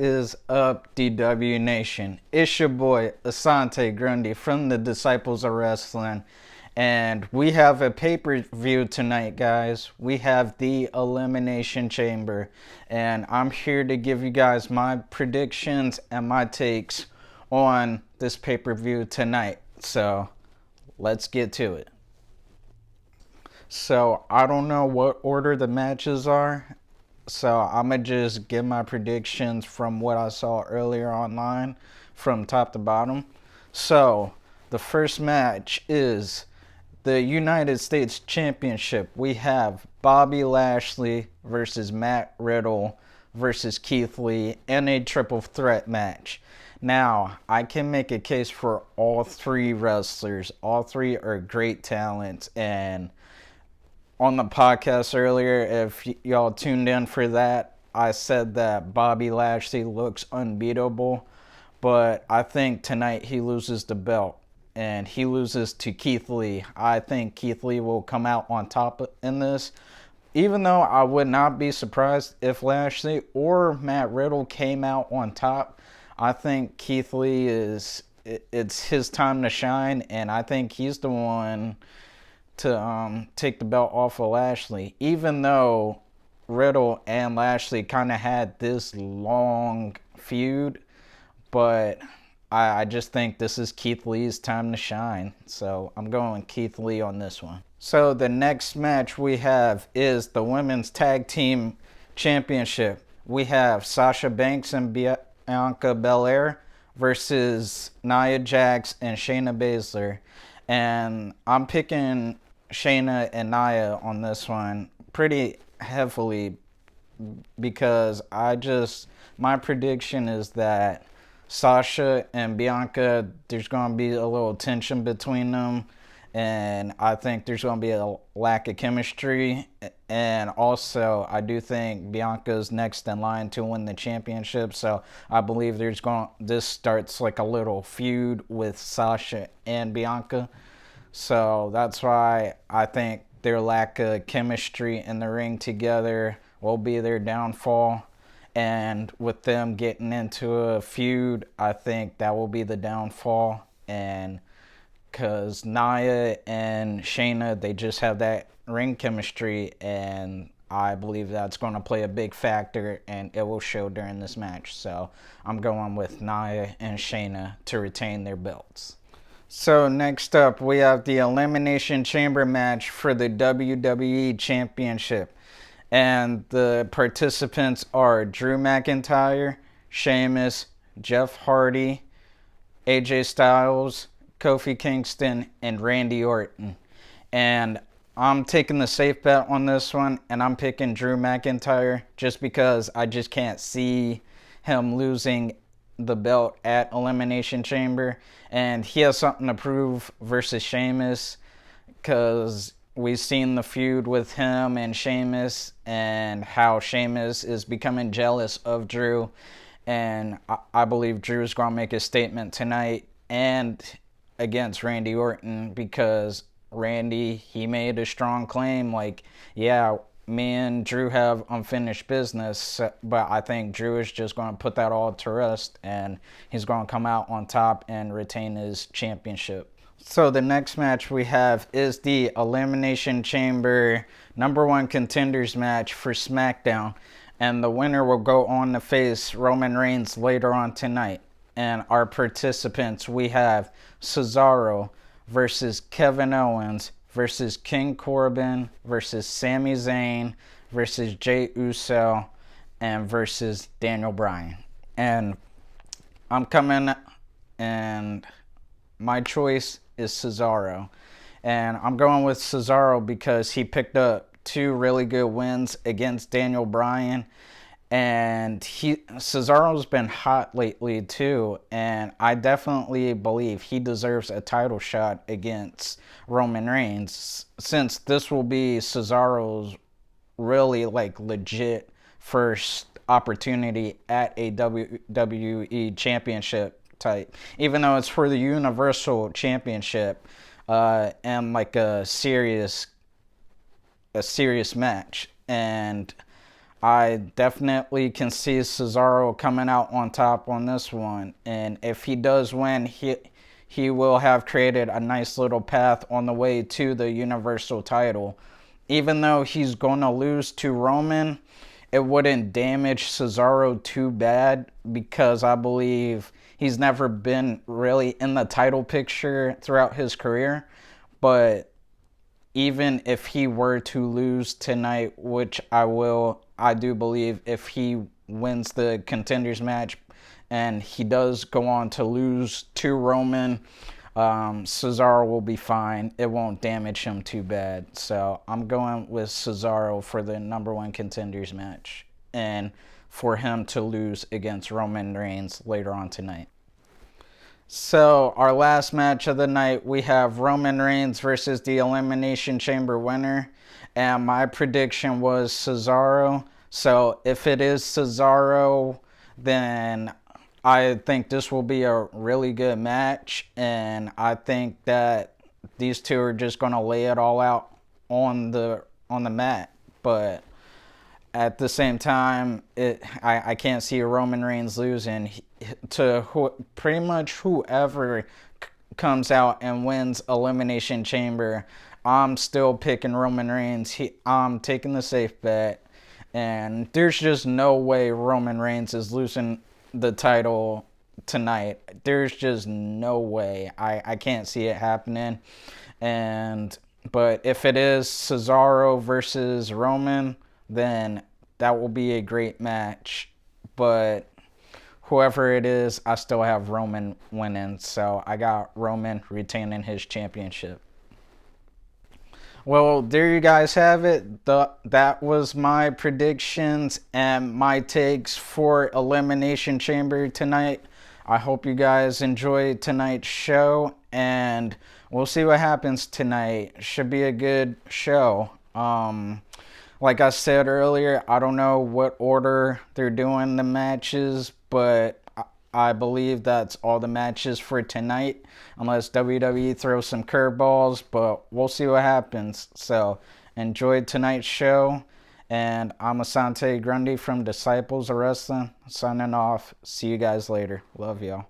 is up, DW Nation? It's your boy Asante Grundy from the Disciples of Wrestling, and we have a pay-per-view tonight, guys. We have the Elimination Chamber, and I'm here to give you guys my predictions and my takes on this pay-per-view tonight. So let's get to it. So I don't know what order the matches are. So I'm going to just give my predictions from what I saw earlier online from top to bottom. So the first match is the United States Championship. We have Bobby Lashley versus Matt Riddle versus Keith Lee in a triple threat match. Now, I can make a case for all three wrestlers. All three are great talents, and on the podcast earlier, if y'all tuned in for that, I said that Bobby Lashley looks unbeatable, but I think tonight he loses the belt, and he loses to Keith Lee. I think Keith Lee will come out on top in this, even though I would not be surprised if Lashley or Matt Riddle came out on top. I think Keith Lee it's his time to shine, and I think he's the one to take the belt off of Lashley, even though Riddle and Lashley kind of had this long feud, but I just think this is Keith Lee's time to shine, so I'm going Keith Lee on this one. So the next match we have is the Women's Tag Team Championship. We have Sasha Banks and Bianca Belair versus Nia Jax and Shayna Baszler, and I'm picking Shayna and Nia on this one pretty heavily because my prediction is that Sasha and Bianca, there's going to be a little tension between them, and I think there's going to be a lack of chemistry, and also I do think Bianca's next in line to win the championship, so I believe this starts like a little feud with Sasha and Bianca. So that's why I think their lack of chemistry in the ring together will be their downfall. And with them getting into a feud, I think that will be the downfall. And because Nia and Shayna, they just have that ring chemistry. And I believe that's going to play a big factor, and it will show during this match. So I'm going with Nia and Shayna to retain their belts. So next up, we have the Elimination Chamber match for the WWE Championship. And the participants are Drew McIntyre, Sheamus, Jeff Hardy, AJ Styles, Kofi Kingston, and Randy Orton. And I'm taking the safe bet on this one, and I'm picking Drew McIntyre just because I just can't see him losing the belt at Elimination Chamber, and he has something to prove versus Sheamus because we've seen the feud with him and Sheamus and how Sheamus is becoming jealous of Drew, and I believe Drew's going to make a statement tonight and against Randy Orton because Randy, he made a strong claim like, yeah, me and Drew have unfinished business, but I think Drew is just going to put that all to rest, and he's going to come out on top and retain his championship. So the next match we have is the Elimination Chamber #1 Contenders Match for SmackDown, and the winner will go on to face Roman Reigns later on tonight. And our participants, we have Cesaro versus Kevin Owens versus King Corbin versus Sami Zayn versus Jey Uso and versus Daniel Bryan. And I'm coming, and my choice is Cesaro. And I'm going with Cesaro because he picked up 2 really good wins against Daniel Bryan. And Cesaro's been hot lately too, and I definitely believe he deserves a title shot against Roman Reigns, since this will be Cesaro's really legit first opportunity at a WWE Championship type, even though it's for the Universal Championship and a serious match. And I definitely can see Cesaro coming out on top on this one. And if he does win, he will have created a nice little path on the way to the Universal title. Even though he's going to lose to Roman, it wouldn't damage Cesaro too bad because I believe he's never been really in the title picture throughout his career. But even if he were to lose tonight, which I do believe if he wins the Contenders match and he does go on to lose to Roman, Cesaro will be fine. It won't damage him too bad. So I'm going with Cesaro for the #1 Contenders match and for him to lose against Roman Reigns later on tonight. So, our last match of the night, we have Roman Reigns versus the Elimination Chamber winner. And my prediction was Cesaro. So, if it is Cesaro, then I think this will be a really good match. And I think that these two are just going to lay it all out on the mat. But at the same time, I can't see Roman Reigns losing to pretty much whoever comes out and wins Elimination Chamber. I'm still picking Roman Reigns. I'm taking the safe bet. And there's just no way Roman Reigns is losing the title tonight. There's just no way. I can't see it happening. But if it is Cesaro versus Roman, then that will be a great match. But whoever it is, I still have Roman winning. So I got Roman retaining his championship. Well, there you guys have it. That was my predictions and my takes for Elimination Chamber tonight. I hope you guys enjoyed tonight's show, and we'll see what happens tonight. Should be a good show. Like I said earlier, I don't know what order they're doing the matches, but I believe that's all the matches for tonight, unless WWE throws some curveballs, but we'll see what happens. So, enjoyed tonight's show, and I'm Asante Grundy from Disciples of Wrestling, signing off. See you guys later. Love y'all.